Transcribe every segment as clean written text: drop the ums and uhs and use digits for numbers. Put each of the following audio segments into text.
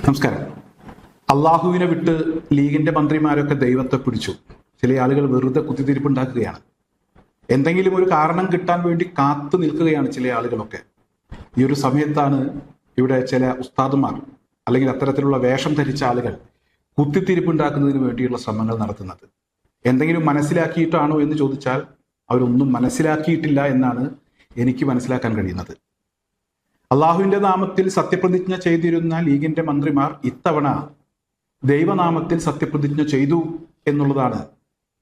നമസ്കാരം. അള്ളാഹുവിനെ വിട്ട് ലീഗിന്റെ മന്ത്രിമാരൊക്കെ ദൈവത്തെ പിടിച്ചു. ചില ആളുകൾ വെറുതെ കുത്തിത്തിരിപ്പുണ്ടാക്കുകയാണ്. എന്തെങ്കിലും ഒരു കാരണം കിട്ടാൻ വേണ്ടി കാത്തു നിൽക്കുകയാണ് ചില ആളുകളൊക്കെ. ഈ ഒരു സമയത്താണ് ഇവിടെ ചില ഉസ്താദുമാർ അല്ലെങ്കിൽ അത്തരത്തിലുള്ള വേഷം ധരിച്ച ആളുകൾ കുത്തിത്തിരിപ്പുണ്ടാക്കുന്നതിന് വേണ്ടിയുള്ള ശ്രമങ്ങൾ നടത്തുന്നത്. എന്തെങ്കിലും മനസ്സിലാക്കിയിട്ടാണോ എന്ന് ചോദിച്ചാൽ അവരൊന്നും മനസ്സിലാക്കിയിട്ടില്ല എന്നാണ് എനിക്ക് മനസ്സിലാക്കാൻ കഴിയുന്നത്. അള്ളാഹുവിന്റെ നാമത്തിൽ സത്യപ്രതിജ്ഞ ചെയ്തിരുന്ന ലീഗിന്റെ മന്ത്രിമാർ ഇത്തവണ ദൈവനാമത്തിൽ സത്യപ്രതിജ്ഞ ചെയ്തു എന്നുള്ളതാണ്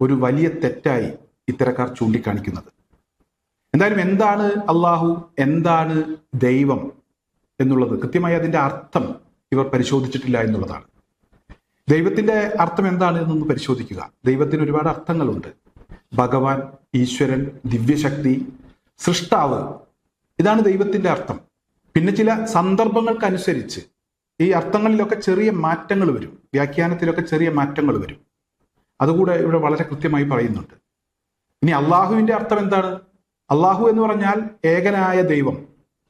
ഒരു വലിയ തെറ്റായി ഇത്തരക്കാർ ചൂണ്ടിക്കാണിക്കുന്നത്. എന്തായാലും എന്താണ് അള്ളാഹു, എന്താണ് ദൈവം എന്നുള്ളത് കൃത്യമായി അതിന്റെ അർത്ഥം ഇവർ പരിശോധിച്ചിട്ടില്ല എന്നുള്ളതാണ്. ദൈവത്തിന്റെ അർത്ഥം എന്താണ് എന്നൊന്ന് പരിശോധിക്കുക. ദൈവത്തിന് ഒരുപാട് അർത്ഥങ്ങളുണ്ട്. ഭഗവാൻ, ഈശ്വരൻ, ദിവ്യശക്തി, സൃഷ്ടാവ്, ഇതാണ് ദൈവത്തിന്റെ അർത്ഥം. പിന്നെ ചില സന്ദർഭങ്ങൾക്കനുസരിച്ച് ഈ അർത്ഥങ്ങളിലൊക്കെ ചെറിയ മാറ്റങ്ങൾ വരും, വ്യാഖ്യാനത്തിലൊക്കെ ചെറിയ മാറ്റങ്ങൾ വരും. അതുകൂടെ ഇവിടെ വളരെ കൃത്യമായി പറയുന്നുണ്ട്. ഇനി അള്ളാഹുവിന്റെ അർത്ഥം എന്താണ്? അള്ളാഹു എന്ന് പറഞ്ഞാൽ ഏകനായ ദൈവം.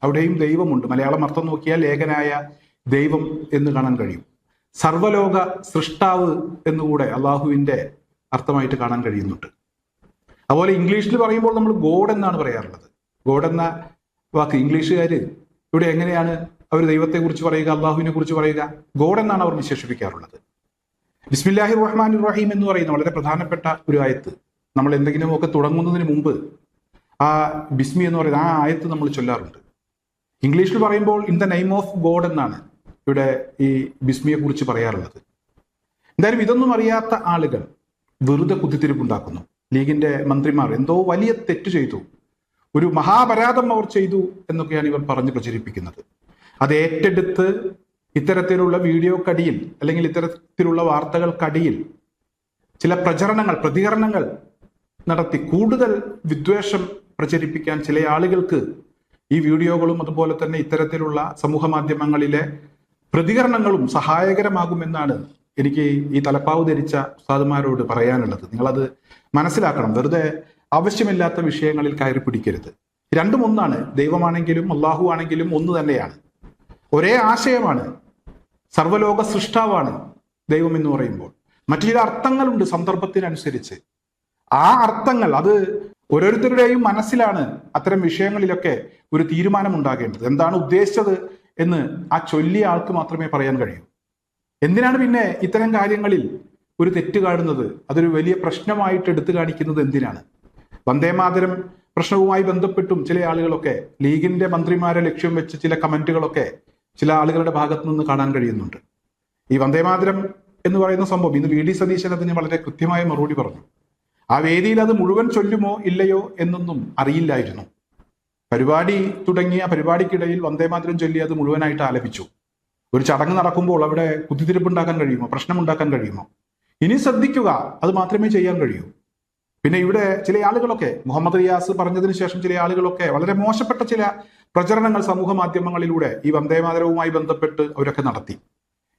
അവിടെയും ദൈവമുണ്ട്. മലയാളം അർത്ഥം നോക്കിയാൽ ഏകനായ ദൈവം എന്ന് കാണാൻ കഴിയും. സർവലോക സൃഷ്ടാവ് എന്നുകൂടെ അള്ളാഹുവിന്റെ അർത്ഥമായിട്ട് കാണാൻ കഴിയുന്നുണ്ട്. അതുപോലെ ഇംഗ്ലീഷിൽ പറയുമ്പോൾ നമ്മൾ ഗോഡ് എന്നാണ് പറയാറുള്ളത്. ഗോഡ് എന്ന വാക്ക് ഇംഗ്ലീഷുകാര് ഇവിടെ എങ്ങനെയാണ് അവർ ദൈവത്തെ കുറിച്ച് പറയുക, അള്ളാഹുവിനെ കുറിച്ച് പറയുക? ഗോഡ് എന്നാണ് അവർ വിശേഷിപ്പിക്കാറുള്ളത്. ബിസ്മില്ലാഹിർ റഹ്മാനിർ റഹീം എന്ന് പറയുന്ന വളരെ പ്രധാനപ്പെട്ട ഒരു ആയത്ത്. നമ്മൾ എന്തെങ്കിലുമൊക്കെ തുടങ്ങുന്നതിന് മുമ്പ് ആ ബിസ്മി എന്ന് പറയുന്ന ആ ആയത്ത് നമ്മൾ ചൊല്ലാറുണ്ട്. ഇംഗ്ലീഷിൽ പറയുമ്പോൾ in the name of God എന്നാണ് ഇവിടെ ഈ ബിസ്മിയെ കുറിച്ച് പറയാറുള്ളത്. എന്തായാലും ഇതൊന്നും അറിയാത്ത ആളുകൾ വെറുതെ കുത്തിത്തിരിപ്പുണ്ടാക്കുന്നു. ലീഗിന്റെ മന്ത്രിമാർ എന്തോ വലിയ തെറ്റ് ചെയ്തു, ഒരു മഹാപരാധം അവർ ചെയ്തു എന്നൊക്കെയാണ് ഇവർ പറഞ്ഞ് പ്രചരിപ്പിക്കുന്നത്. അത് ഏറ്റെടുത്ത് ഇത്തരത്തിലുള്ള വീഡിയോക്കടിയിൽ അല്ലെങ്കിൽ ഇത്തരത്തിലുള്ള വാർത്തകൾക്കടിയിൽ ചില പ്രതികരണങ്ങൾ നടത്തി കൂടുതൽ വിദ്വേഷം പ്രചരിപ്പിക്കാൻ ചില ആളുകൾക്ക് ഈ വീഡിയോകളും അതുപോലെ തന്നെ ഇത്തരത്തിലുള്ള സമൂഹ മാധ്യമങ്ങളിലെ പ്രതികരണങ്ങളും സഹായകരമാകുമെന്നാണ് എനിക്ക് ഈ തലപ്പാവ് ധരിച്ച ഉസ്താദുമാരോട് പറയാനുള്ളത്. നിങ്ങളത് മനസ്സിലാക്കണം. വെറുതെ ആവശ്യമില്ലാത്ത വിഷയങ്ങളിൽ കയറി പിടിക്കരുത്. രണ്ടും ഒന്നാണ്. ദൈവമാണെങ്കിലും അള്ളാഹു ആണെങ്കിലും ഒന്ന് തന്നെയാണ്. ഒരേ ആശയമാണ്. സർവലോക സൃഷ്ടാവാണ് ദൈവം എന്ന് പറയുമ്പോൾ. മറ്റു ചില അർത്ഥങ്ങളുണ്ട് സന്ദർഭത്തിനനുസരിച്ച്. ആ അർത്ഥങ്ങൾ അത് ഓരോരുത്തരുടെയും മനസ്സിലാണ് അത്തരം വിഷയങ്ങളിലൊക്കെ ഒരു തീരുമാനം ഉണ്ടാകേണ്ടത്. എന്താണ് ഉദ്ദേശിച്ചത് എന്ന് ആ ചൊല്ലിയ ആൾക്ക് മാത്രമേ പറയാൻ കഴിയൂ. എന്തിനാണ് പിന്നെ ഇത്തരം കാര്യങ്ങളിൽ ഒരു തെറ്റ് കാണുന്നത്? അതൊരു വലിയ പ്രശ്നമായിട്ട് എടുത്തു കാണിക്കുന്നത് എന്തിനാണ്? വന്ദേമാതരം പ്രശ്നവുമായി ബന്ധപ്പെട്ടും ചില ആളുകളൊക്കെ ലീഗിന്റെ മന്ത്രിമാരെ ലക്ഷ്യം വെച്ച് ചില കമന്റുകളൊക്കെ ചില ആളുകളുടെ ഭാഗത്ത് നിന്ന് കാണാൻ കഴിയുന്നുണ്ട്. ഈ വന്ദേമാതരം എന്ന് പറയുന്ന സംഭവം ഇന്ന് വി ഡി സതീശൻ അതിന് വളരെ കൃത്യമായ മറുപടി പറഞ്ഞു. ആ വേദിയിൽ അത് മുഴുവൻ ചൊല്ലുമോ ഇല്ലയോ എന്നൊന്നും അറിയില്ലായിരുന്നു. പരിപാടി തുടങ്ങിയ പരിപാടിക്കിടയിൽ വന്ദേമാതരം ചൊല്ലി അത് മുഴുവനായിട്ട് ആലപിച്ചു. ഒരു ചടങ്ങ് നടക്കുമ്പോൾ അവിടെ കുത്തിത്തിരിപ്പുണ്ടാക്കാൻ കഴിയുമോ? പ്രശ്നമുണ്ടാക്കാൻ കഴിയുമോ? ഇനി ശ്രദ്ധിക്കുക, അത് മാത്രമേ ചെയ്യാൻ കഴിയൂ. പിന്നെ ഇവിടെ ചില ആളുകളൊക്കെ മുഹമ്മദ് റിയാസ് പറഞ്ഞതിന് ശേഷം ചില ആളുകളൊക്കെ വളരെ മോശപ്പെട്ട ചില പ്രചരണങ്ങൾ സമൂഹ മാധ്യമങ്ങളിലൂടെ ഈ വന്ദേമാതരവുമായി ബന്ധപ്പെട്ട് അവരൊക്കെ നടത്തി.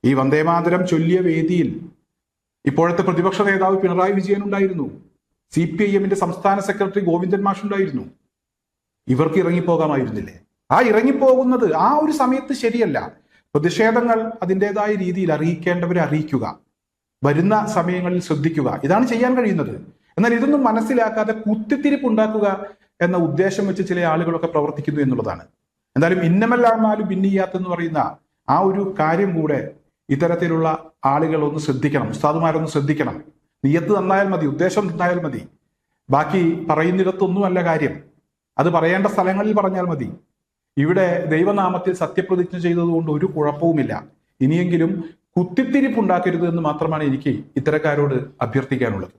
ഈ വന്ദേമാതരം ചൊല്ലിയ വേദിയിൽ ഇപ്പോഴത്തെ പ്രതിപക്ഷ നേതാവ് പിണറായി വിജയൻ ഉണ്ടായിരുന്നു. CPIMന്റെ സംസ്ഥാന സെക്രട്ടറി ഗോവിന്ദൻ മാഷ് ഉണ്ടായിരുന്നു. ഇവർക്ക് ഇറങ്ങിപ്പോകാമായിരുന്നില്ലേ? ആ ഇറങ്ങിപ്പോകുന്നത് ആ ഒരു സമയത്ത് ശരിയല്ല. പ്രതിഷേധങ്ങൾ അതിൻ്റെതായ രീതിയിൽ അറിയിക്കേണ്ടവരെ അറിയിക്കുക, വരുന്ന സമയങ്ങളിൽ ശ്രദ്ധിക്കുക, ഇതാണ് ചെയ്യാൻ കഴിയുന്നത്. എന്നാൽ ഇതൊന്നും മനസ്സിലാക്കാതെ കുത്തിത്തിരിപ്പുണ്ടാക്കുക എന്ന ഉദ്ദേശം വെച്ച് ചില ആളുകളൊക്കെ പ്രവർത്തിക്കുന്നു എന്നുള്ളതാണ്. എന്തായാലും ഇന്നമൽ അഅ്മാലു ബിന്നിയ്യാത്ത് എന്ന് പറയുന്ന ആ ഒരു കാര്യം കൂടെ ഇത്തരത്തിലുള്ള ആളുകൾ ഒന്ന് ശ്രദ്ധിക്കണം. ഉസ്താദുമാരൊന്ന് ശ്രദ്ധിക്കണം. നിയ്യത്ത് നന്നായാൽ മതി, ഉദ്ദേശം നന്നായാൽ മതി. ബാക്കി പറയുന്നിടത്തൊന്നുമല്ല കാര്യം. അത് പറയേണ്ട സ്ഥലങ്ങളിൽ പറഞ്ഞാൽ മതി. ഇവിടെ ദൈവനാമത്തിൽ സത്യപ്രതിജ്ഞ ചെയ്തതുകൊണ്ട് ഒരു കുഴപ്പവുമില്ല. ഇനിയെങ്കിലും കുത്തിത്തിരിപ്പുണ്ടാക്കരുത് എന്ന് മാത്രമാണ് എനിക്ക് ഇത്തരക്കാരോട് അഭ്യർത്ഥിക്കാനുള്ളത്.